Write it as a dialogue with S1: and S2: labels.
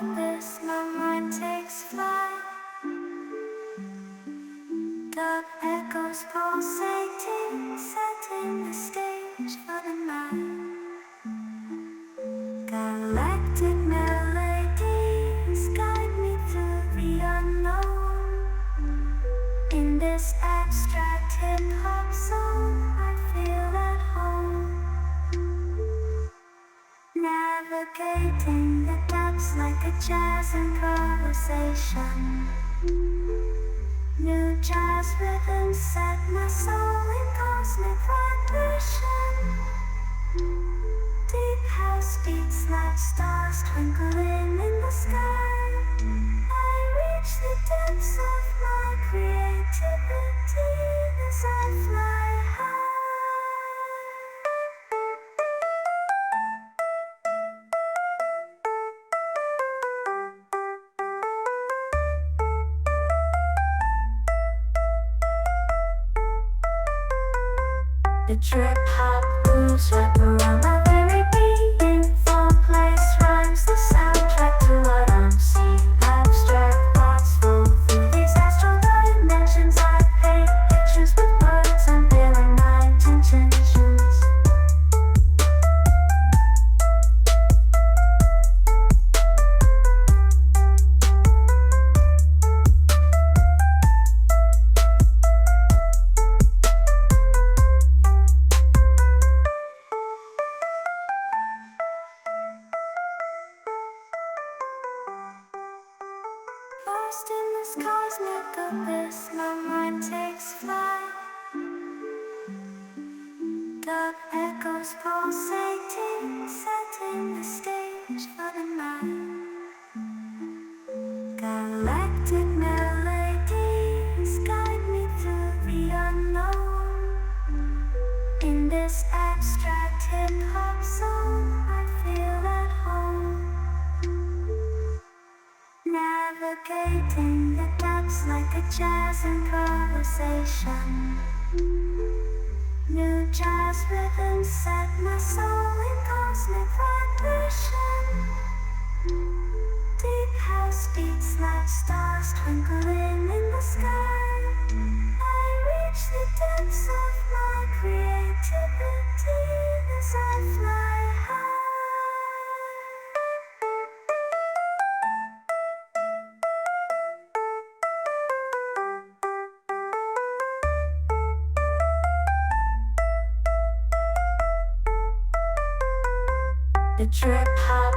S1: abyss, my mind takes flight. The echoes pulsating, setting the stage for the night. Galactic melodies guide me through the unknown. In this abstract hip-hop song, I feel at home. Navigating the depths like a jazz improvisation. New jazz rhythms set my soul in cosmic vibration. Deep house beats like stars twinkling in the sky. I reach the depths of my creativity as I fly high. The trip hop grooves wrap around my very being. Four-place rhymes, the soundtrack to what I'm seeing. Abstract thoughts flow through these astral dimensions. I paint pictures with words, unveiling my intentions. Lost in this cosmic abyss, my mind takes flight. The echoes pulsating, setting the stage for the night. Galactic melodies guide me through the unknown. In this abstract hip-hop song, I feel at home. Navigating the depths like a jazz improvisation. New jazz rhythms set my soul in cosmic vibration. Deep house beats like stars twinkling in the sky. I reach the depths of my creativity as I fly high. The trip hop